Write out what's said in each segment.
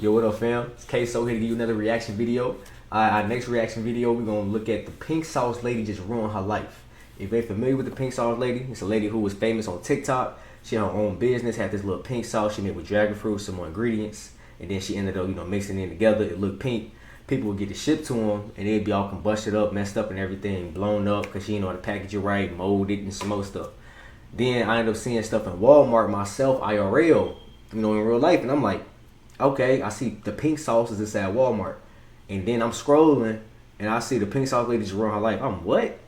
Yo, what up, fam? It's Queso here to give you another reaction video. Our next reaction video, we're going to look at the pink sauce lady just ruined her life. If you're familiar with the pink sauce lady, it's a lady who was famous on TikTok. She had her own business, had this little pink sauce she made with dragon fruit, some more ingredients, and then she ended up, mixing it together. It looked pink. People would get it shipped to them, and they'd be all combusted up, messed up, and everything, blown up because she didn't know how to package it right, mold it, and some more stuff. Then I ended up seeing stuff in Walmart myself, IRL, in real life, and I'm like, okay, I see the pink sauce is inside Walmart. And then I'm scrolling and I see the pink sauce lady just ruin her life. I'm what?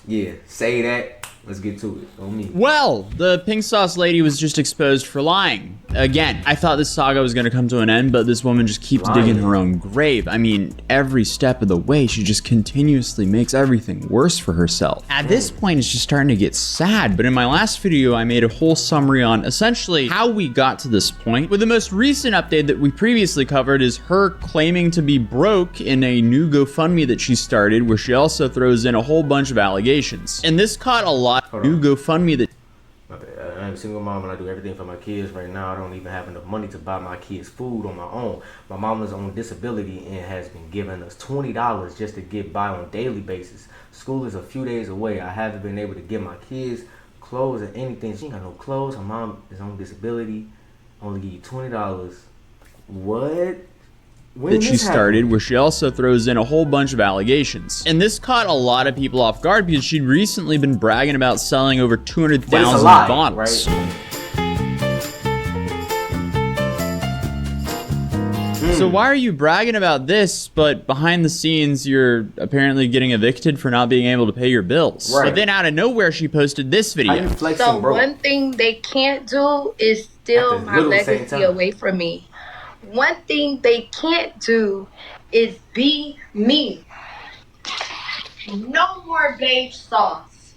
Yeah, say that. Let's get to it. On me. Well, the pink sauce lady was just exposed for lying. Again, I thought this saga was going to come to an end, but this woman just keeps digging her own grave. I mean, every step of the way, she just continuously makes everything worse for herself. At this point, it's just starting to get sad, but in my last video, I made a whole summary on essentially how we got to this point. With the most recent update that we previously covered is her claiming to be broke in a new GoFundMe that she started, where she also throws in a whole bunch of allegations. And this caught a lot of new GoFundMe that I'm a single mom and I do everything for my kids right now. I don't even have enough money to buy my kids food on my own. My mom is on disability and has been giving us $20 just to get by on a daily basis. School is a few days away. I haven't been able to get my kids clothes or anything. She ain't got no clothes. Her mom is on disability. Only give you $20. What? That she started, where she also throws in a whole bunch of allegations. And this caught a lot of people off guard because she'd recently been bragging about selling over 200,000 bottles. Right? So why are you bragging about this, but behind the scenes you're apparently getting evicted for not being able to pay your bills? Right. But then out of nowhere she posted this video. So one thing they can't do is steal my legacy away from me. One thing they can't do is be me. No more beige sauce.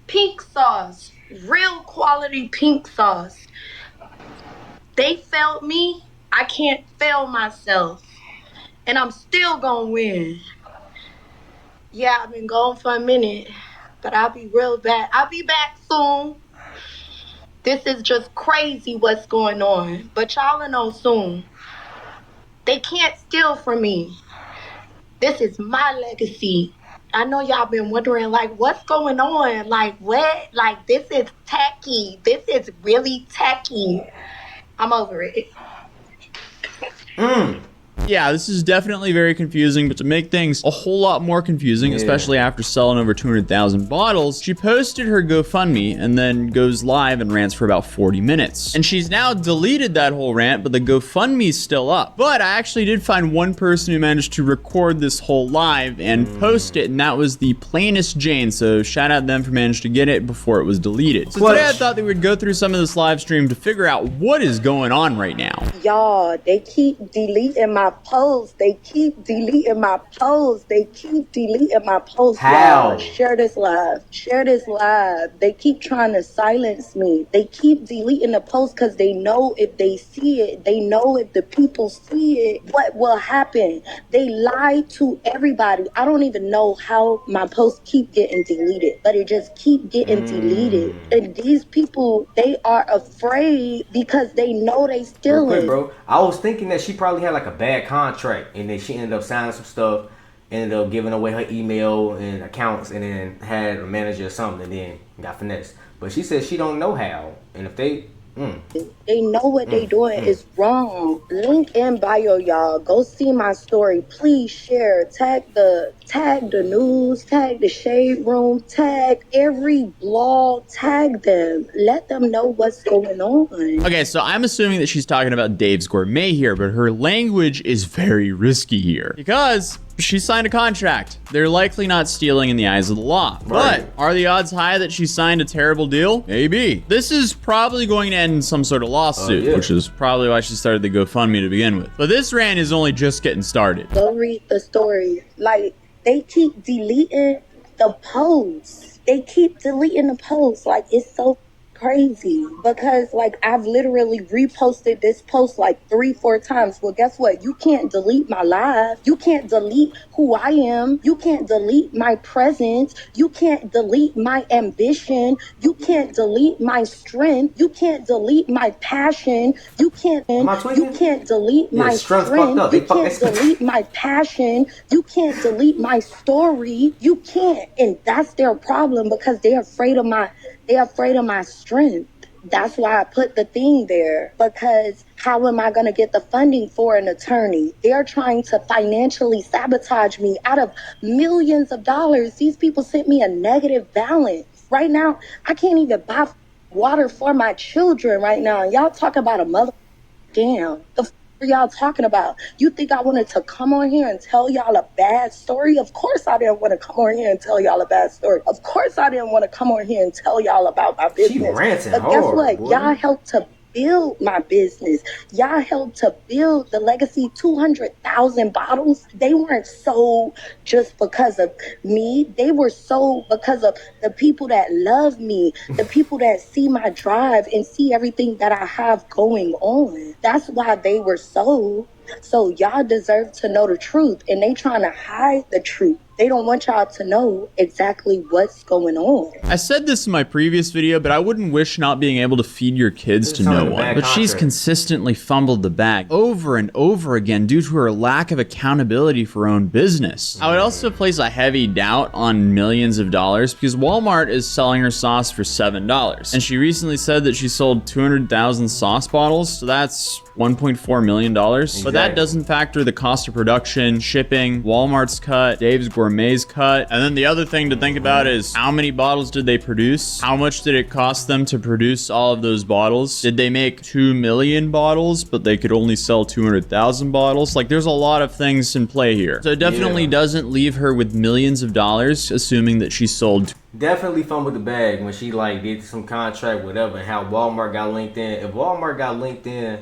Pink sauce. Real quality pink sauce. They failed me. I can't fail myself. And I'm still gonna win. Yeah, I've been gone for a minute, but I'll be real back. I'll be back soon. This is just crazy what's going on, but y'all will know soon. They can't steal from me. This is my legacy. I know y'all been wondering, like, what's going on? Like, what? Like, this is tacky. This is really tacky. I'm over it. Yeah, this is definitely very confusing, but to make things a whole lot more confusing, especially after selling over 200,000 bottles, she posted her GoFundMe and then goes live and rants for about 40 minutes. And she's now deleted that whole rant, but the GoFundMe's still up. But I actually did find one person who managed to record this whole live and post it, and that was the Plainest Jane, so shout out them for managing to get it before it was deleted. So today I thought that we'd go through some of this live stream to figure out what is going on right now. Y'all, they keep deleting my posts. They keep deleting my posts. They keep deleting my posts. How? Share this live. Share this live. They keep trying to silence me. They keep deleting the post because they know if they see it, they know if the people see it, what will happen. They lie to everybody. I don't even know how my posts keep getting deleted, but it just keep getting deleted. And these people, they are afraid because they know they stealing. Real quick, bro. I was thinking that she probably had like a bad contract, and then she ended up signing some stuff, ended up giving away her email and accounts, and then had a manager or something, and then got finessed. But she said she don't know how, and if they they know what they doing is wrong. Link in bio, y'all. Go see my story. Please share. Tag the news, tag the shade room, tag every blog, tag them. Let them know what's going on. Okay, so I'm assuming that she's talking about Dave's Gourmet here, but her language is very risky here because she signed a contract. They're likely not stealing in the eyes of the law. But are the odds high that she signed a terrible deal? Maybe. This is probably going to end in some sort of lawsuit, which is probably why she started the GoFundMe to begin with. But this rant is only just getting started. Go read the story. Like, they keep deleting the posts. They keep deleting the posts. Like, it's so crazy because like I've literally reposted this post like 3-4 times. Well, guess what? You can't delete my live. You can't delete who I am. You can't delete my presence. You can't delete my ambition. You can't delete my strength. You can't delete my passion. You can't delete my strength. You can't delete my passion. You can't delete my story. You can't. And that's their problem because they're afraid of my strength. That's why I put the thing there, because how am I going to get the funding for an attorney? They're trying to financially sabotage me out of millions of dollars. These people sent me a negative balance. Right now, I can't even buy water for my children right now. Y'all talk about a mother scam. The are y'all talking about? You think I wanted to come on here and tell y'all a bad story? Of course I didn't want to come on here and tell y'all a bad story. Of course I didn't want to come on here and tell y'all about my business. She ranting but hard, guess what? Boy. Y'all helped to build my business. Y'all helped to build the legacy. 200,000 bottles. They weren't sold just because of me. They were sold because of the people that love me, the people that see my drive and see everything that I have going on. That's why they were sold. So y'all deserve to know the truth, and they trying to hide the truth. They don't want y'all to know exactly what's going on. I said this in my previous video, but I wouldn't wish not being able to feed your kids to no one. But she's consistently fumbled the bag over and over again due to her lack of accountability for her own business. I would also place a heavy doubt on millions of dollars because Walmart is selling her sauce for $7. And she recently said that she sold 200,000 sauce bottles, so that's $1.4 million. But that doesn't factor the cost of production, shipping, Walmart's cut, Dave's Gourmet's cut. And then the other thing to think about is how many bottles did they produce? How much did it cost them to produce all of those bottles? Did they make 2 million bottles, but they could only sell 200,000 bottles? Like, there's a lot of things in play here. So it definitely doesn't leave her with millions of dollars, assuming that she sold. Definitely fumbled the bag when she like did some contract, whatever, and how Walmart got linked in. If Walmart got linked in,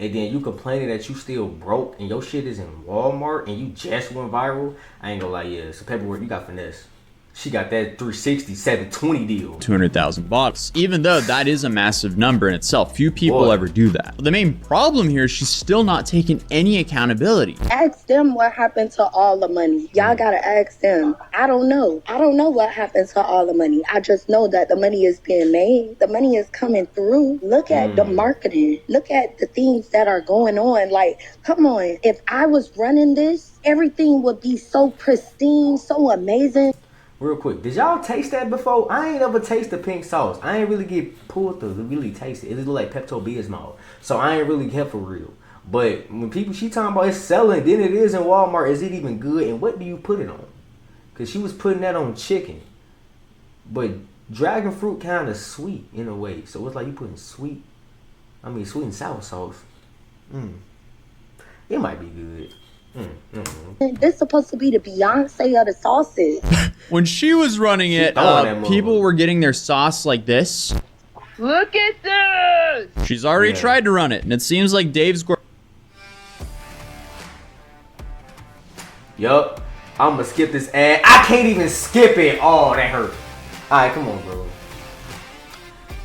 and then you complaining that you still broke and your shit is in Walmart and you just went viral, I ain't gonna lie, yeah, some paperwork, you got finesse. She got that 360, 720 deal. 200,000 bottles. Even though that is a massive number in itself, few people ever do that. But the main problem here is she's still not taking any accountability. Ask them what happened to all the money. Y'all gotta ask them. I don't know. I don't know what happened to all the money. I just know that the money is being made. The money is coming through. Look at the marketing. Look at the things that are going on. Like, come on. If I was running this, everything would be so pristine, so amazing. Real quick, did y'all taste that before? I ain't ever tasted pink sauce. I ain't really get pulled to really taste it. It just look like Pepto-Bismol. So I ain't really get for real. But when she talking about it's selling, then it is in Walmart. Is it even good? And what do you put it on? Because she was putting that on chicken. But dragon fruit kind of sweet in a way. So it's like you putting sweet and sour sauce. It might be good. This supposed to be the Beyonce of the sauces. When she was running it, people were getting their sauce like this. Look at this! She's already tried to run it, and it seems like Dave's... Yup. I'm gonna skip this ad. I can't even skip it. Oh, that hurt. Alright, come on, bro.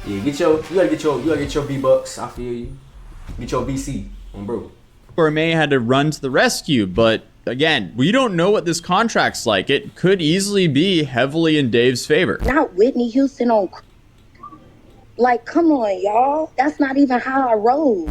Yeah, you gotta get your V-Bucks. I feel you. Get your VC on, bro. Gourmet had to run to the rescue, but again, we don't know what this contract's like. It could easily be heavily in Dave's favor. Not Whitney Houston on... Like, come on, y'all. That's not even how I roll.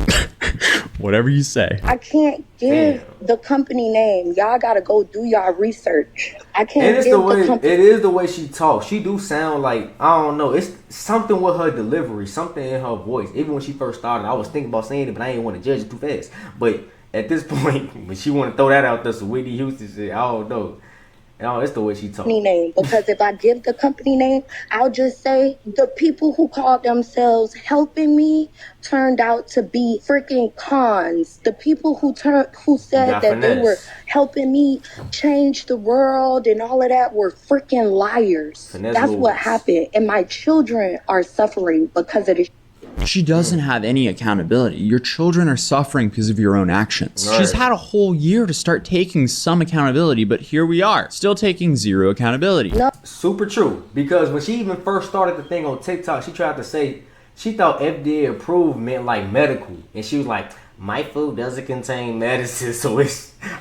Whatever you say. I can't give the company name. Y'all gotta go do y'all research. I can't give the company... It is the way she talks. She do sound like, I don't know, it's something with her delivery, something in her voice. Even when she first started, I was thinking about saying it, but I didn't want to judge it too fast. But at this point, when she want to throw that out there, some Whitney Houston shit, I don't know. No, it's the way she talks. Name, because if I give the company name, I'll just say the people who called themselves helping me turned out to be freaking cons. The people who said that they were helping me change the world and all of that were freaking liars. That's what happened, and my children are suffering because of this. She doesn't have any accountability. Your children are suffering because of your own actions. Right. She's had a whole year to start taking some accountability, but here we are, still taking zero accountability. No. Super true. Because when she even first started the thing on TikTok, she tried to say She thought FDA approved meant like medical, and she was like, my food doesn't contain medicine, so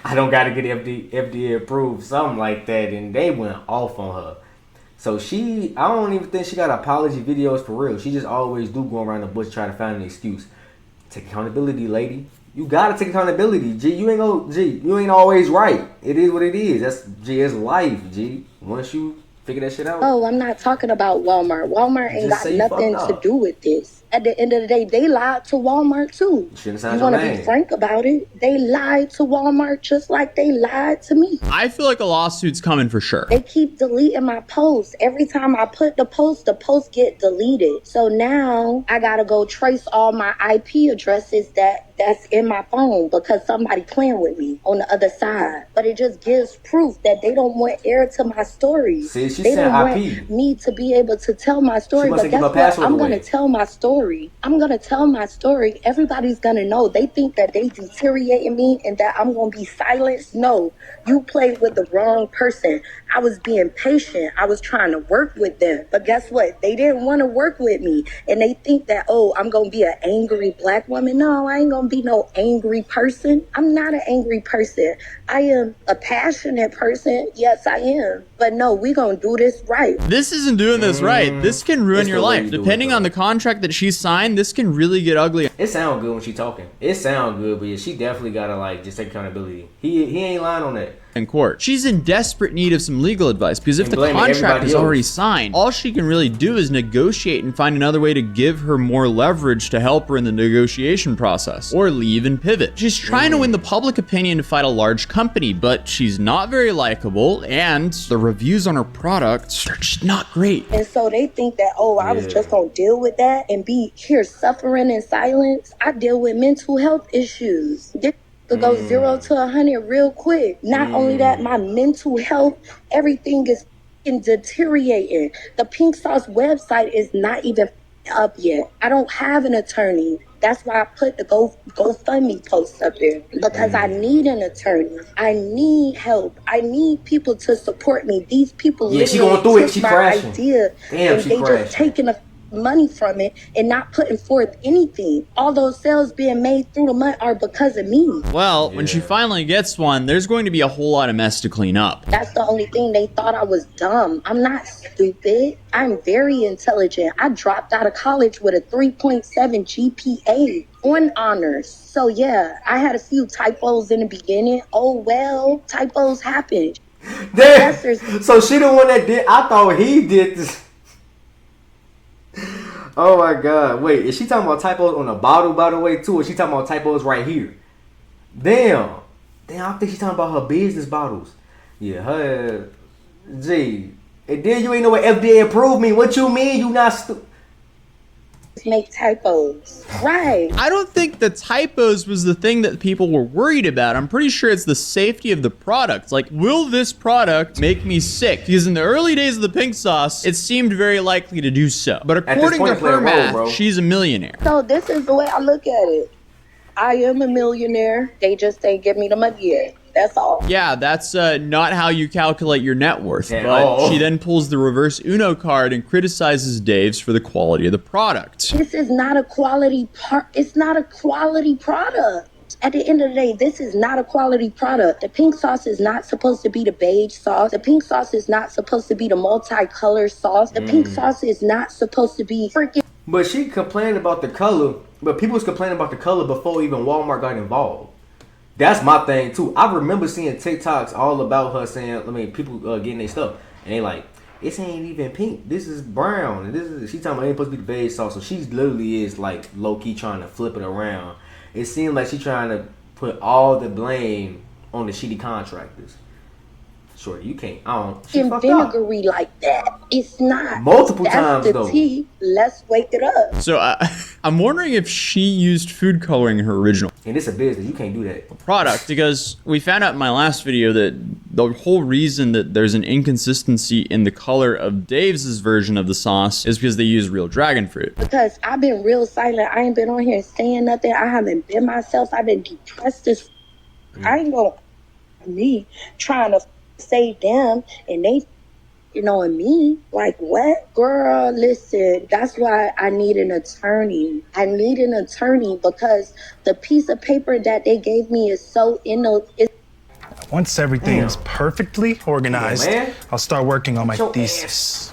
I don't gotta get FDA approved, something like that. And they went off on her. So I don't even think she got apology videos for real. She just always do go around the bush trying to find an excuse. Take accountability, lady. You gotta take accountability, G. You ain't always right. It is what it is. It's life, G. Once you figure that shit out. Oh, I'm not talking about Walmart. Walmart ain't got nothing to do with this. At the end of the day, they lied to Walmart too. You want to be frank about it? They lied to Walmart just like they lied to me. I feel like a lawsuit's coming for sure. They keep deleting my posts. Every time I put the post get deleted. So now I gotta go trace all my IP addresses that's in my phone because somebody playing with me on the other side. But it just gives proof that they don't want air to my story. See, she they said don't IP. want me to be able to tell my story. But guess what? I'm gonna tell my story. I'm gonna tell my story. Everybody's gonna know. They think that they deteriorating me and that I'm gonna be silenced. No, you played with the wrong person. I was being patient. I was trying to work with them. But guess what? They didn't want to work with me. And they think that, oh, I'm gonna be an angry black woman. No, I ain't gonna be no angry person. I'm not an angry person. I am a passionate person. Yes, I am. But no, we gonna do this right. This isn't doing this right. This can ruin your life. Depending on the contract that she signed, this can really get ugly. It sounds good when she talking. It sounds good, but yeah, she definitely gotta like just take accountability. He ain't lying on that. In court. She's in desperate need of some legal advice because if the contract is already signed, all she can really do is negotiate and find another way to give her more leverage to help her in the negotiation process, or leave and pivot. She's trying to win the public opinion to fight a large company, but she's not very likable, and the reviews on her products are just not great. And so they think that, oh, I was just gonna deal with that and be here suffering in silence. I deal with mental health issues. Could go 0 to 100 real quick. Not only that, my mental health, everything is deteriorating. The Pink Sauce website is not even up yet. I don't have an attorney. That's why I put the GoFundMe post up there, because I need an attorney. I need help. I need people to support me. These people she going through it. She my crashing. Idea, Damn, and she they crashing. just taking money from it and not putting forth anything. All those sales being made through the month are because of me. Well, when she finally gets one, there's going to be a whole lot of mess to clean up. That's the only thing. They thought I was dumb. I'm not stupid. I'm very intelligent. I dropped out of college with a 3.7 GPA on honors. So yeah, I had a few typos in the beginning. Oh well, typos happen. Damn. So she the one that did. I thought he did this. Oh my god. Wait, is she talking about typos on the bottle, by the way, too? Or is she talking about typos right here? Damn, I think she's talking about her business bottles. Yeah, her. Gee. And then you ain't know what FDA approved mean. What you mean? You not stupid. Make typos. Right. I don't think the typos was the thing that people were worried about. I'm pretty sure it's the safety of the product. Like, will this product make me sick? Because in the early days of the Pink Sauce, it seemed very likely to do so. But according to her math, she's a millionaire. So this is the way I look at it. I am a millionaire. They just ain't give me the money yet. That's all. Yeah, that's not how you calculate your net worth. But she then pulls the reverse Uno card and criticizes Dave's for the quality of the product. This is not a quality It's not a quality product. At the end of the day, this is not a quality product. The Pink Sauce is not supposed to be the beige sauce. The Pink Sauce is not supposed to be the multicolored sauce. The Pink Sauce is not supposed to be freaking... But she complained about the color. But people was complaining about the color before even Walmart got involved. That's my thing too. I remember seeing TikToks all about her saying, people getting their stuff, and they like, this ain't even pink. This is brown. And she talking about it ain't supposed to be the beige sauce. So she literally is like low key trying to flip it around. It seemed like she trying to put all the blame on the shitty contractors. Shorty, you can't. Vinegary like that. It's not. Multiple times the though. Tea. Let's wake it up. So I'm wondering if she used food coloring in her original. And it's a business. You can't do that. Product, because we found out in my last video that the whole reason that there's an inconsistency in the color of Dave's version of the sauce is because they use real dragon fruit. Because I've been real silent. I ain't been on here saying nothing. I haven't been myself. I've been depressed as I ain't gonna me trying to save them and they snitching on me. Like, what? Girl, listen, that's why I need an attorney. I need an attorney because the piece of paper that they gave me is so Once everything's perfectly organized, man. I'll start working on my Your thesis.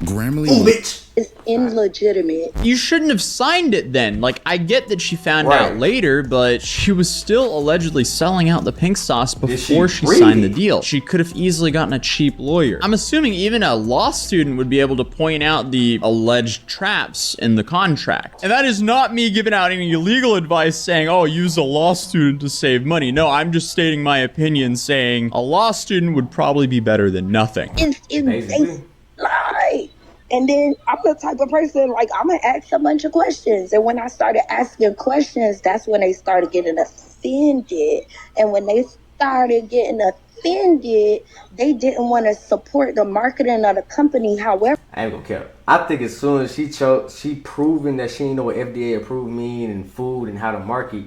Grammarly. Ooh, bitch. it's illegitimate. You shouldn't have signed it then. Like, I get that she found Right. out later, but she was still allegedly selling out the pink sauce before she read signed it? the deal. She could have easily gotten a cheap lawyer. I'm assuming even a law student would be able to point out the alleged traps in the contract. And that is not me giving out any legal advice saying, oh, use a law student to save money. No, I'm just stating my opinion saying a law student would probably be better than nothing. They Basically. lie. And then I'm the type of person, like, I'm going to ask a bunch of questions. And when I started asking questions, that's when they started getting offended. And when they started getting offended, they didn't want to support the marketing of the company. However, I ain't gonna care. I think as soon as she proven that she didn't know what FDA approved mean and food and how to market,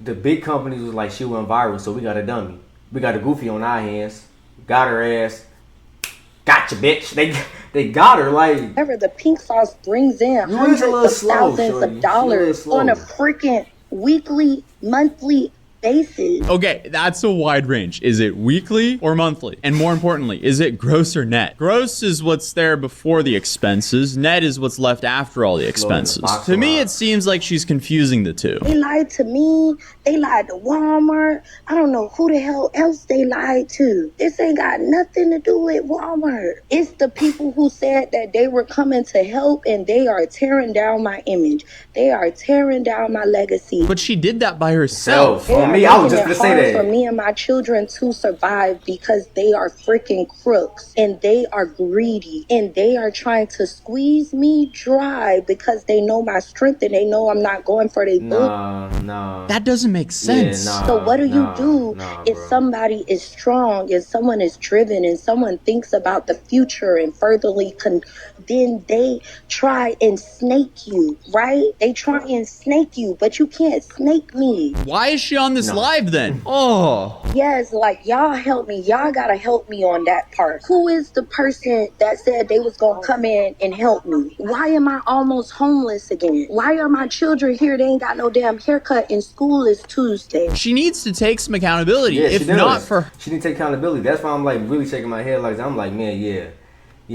the big companies was like, she went viral, so we got a dummy. We got a goofy on our hands. Got her ass. Gotcha, bitch. They got her like. the pink sauce brings in You is a hundreds little of slow, thousands shorty. of dollars You a on a little freaking weekly, monthly basis. Okay, that's a wide range. Is it weekly or monthly? And more importantly, is it gross or net? Gross is what's there before the expenses. Net is what's left after all the expenses. box To me, around. it seems like she's confusing the two. They lied to me. They lied to Walmart. I don't know who the hell else they lied to. This ain't got nothing to do with Walmart. It's the people who said that they were coming to help, and they are tearing down my image. They are tearing down my legacy. But she did that by herself. For They me, are I was just making gonna it say hard for that. me and my children to survive because they are freaking crooks and they are greedy and they are trying to squeeze me dry because they know my strength and they know I'm not going for their book. Nah. That doesn't make sense. nah. So what do you do if bro. somebody is strong and someone is driven and someone thinks about the future and furtherly then they try and snake you, right? They try and snake you, but you can't snake me. Why is she on this No. live then? Oh. Yes, like, y'all help me. Y'all gotta help me on that part. Who is the person that said they was gonna come in and help me? Why am I almost homeless again? Why are my children here? They ain't got no damn haircut and school is Tuesday. She needs to take some accountability. Yeah, If she not does. for She didn't take accountability. That's why I'm like really shaking my head. Like I'm like, man, yeah.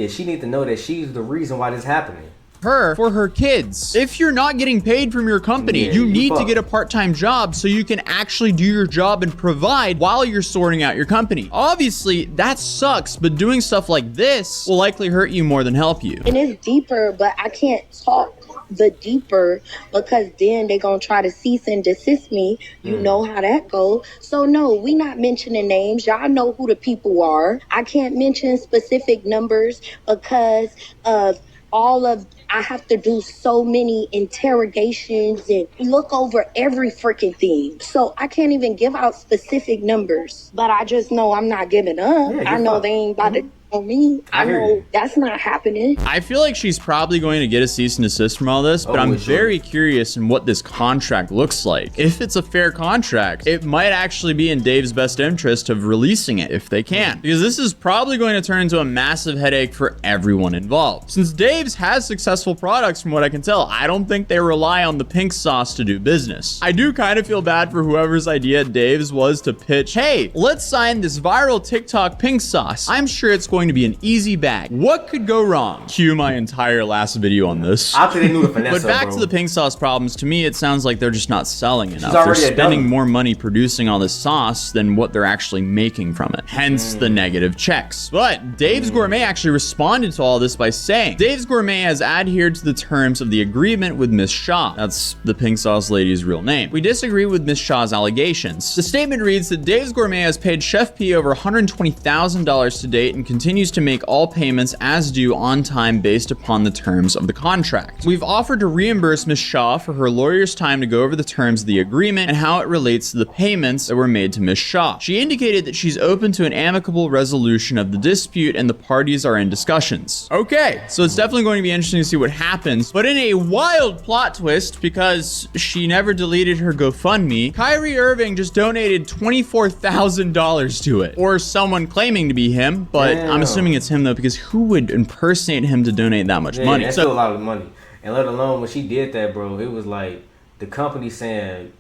She needs to know that she's the reason why this is happening. her, for her kids. If you're not getting paid from your company, Yeah, you you need to fucked. get a part-time job so you can actually do your job and provide while you're sorting out your company. Obviously, that sucks, but doing stuff like this will likely hurt you more than help you. And it's deeper, but I can't talk the deeper because then they gonna try to cease and desist me. You know how that go. So no, we not mentioning names. Y'all know who the people are. I can't mention specific numbers because of all of I have to do so many interrogations and look over every freaking thing. So I can't even give out specific numbers. But I just know I'm not giving up. Yeah, I know fucked. they ain't about to on me. I hear know you. that's not happening. I feel like she's probably going to get a cease and desist from all this, but Oh, I'm sure. very curious in what this contract looks like. If it's a fair contract, it might actually be in Dave's best interest of releasing it if they can, because this is probably going to turn into a massive headache for everyone involved. Since Dave's has successful products from what I can tell, I don't think they rely on the pink sauce to do business. I do kind of feel bad for whoever's idea Dave's was to pitch, hey, let's sign this viral TikTok pink sauce. I'm sure it's going to be an easy bag. What could go wrong? Cue my entire last video on this. I think they knew the finesse. But back bro. to the pink sauce problems, to me, it sounds like they're just not selling enough. already They're a spending dummy. more money producing all this sauce than what they're actually making from it. Hence the negative checks. But Dave's Gourmet actually responded to all this by saying, Dave's Gourmet has adhered to the terms of the agreement with Miss Shaw. That's the pink sauce lady's real name. We disagree with Miss Shaw's allegations. The statement reads that Dave's Gourmet has paid Chef P over $120,000 to date and continues to make all payments as due on time based upon the terms of the contract. We've offered to reimburse Ms. Shaw for her lawyer's time to go over the terms of the agreement and how it relates to the payments that were made to Ms. Shaw. She indicated that she's open to an amicable resolution of the dispute and the parties are in discussions. Okay, so it's definitely going to be interesting to see what happens, but in a wild plot twist, because she never deleted her GoFundMe, Kyrie Irving just donated $24,000 to it, or someone claiming to be him, but I'm I'm assuming it's him though, because who would impersonate him to donate that much money? That's still a lot of money. And let alone when she did that, bro, it was like the company saying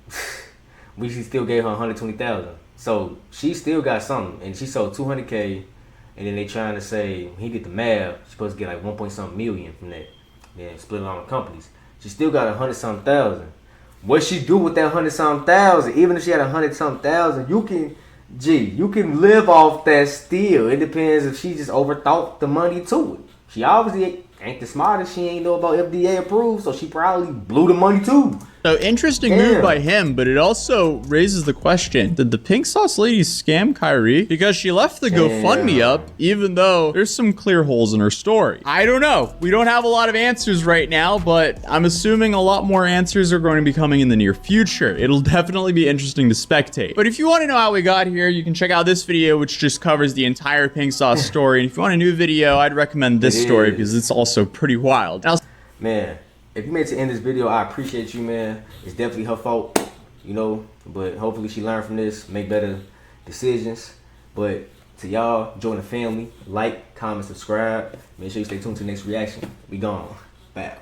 we still gave her 120,000. So she still got something, and she sold 200K, and then they trying to say he did the math. She's supposed to get like 1.something million from that. Then split it on the companies. She still got 100-something thousand. What she do with that 100-something thousand? Even if she had 100-something thousand, you can live off that still. It depends if she just overthought the money to it. She obviously ain't the smartest. She ain't know about FDA approved, so she probably blew the money too. So interesting move by him, but it also raises the question, did the pink sauce lady scam Kyrie? Because she left the GoFundMe up, even though there's some clear holes in her story. I don't know. We don't have a lot of answers right now, but I'm assuming a lot more answers are going to be coming in the near future. It'll definitely be interesting to spectate. But if you want to know how we got here, you can check out this video, which just covers the entire pink sauce story. And if you want a new video, I'd recommend this story because it's also pretty wild. Man, if you made it to the end of this video, I appreciate you, man. It's definitely her fault, you know, but hopefully she learned from this, make better decisions. But to y'all, join the family, like, comment, subscribe. Make sure you stay tuned to the next reaction. We gone. Bye.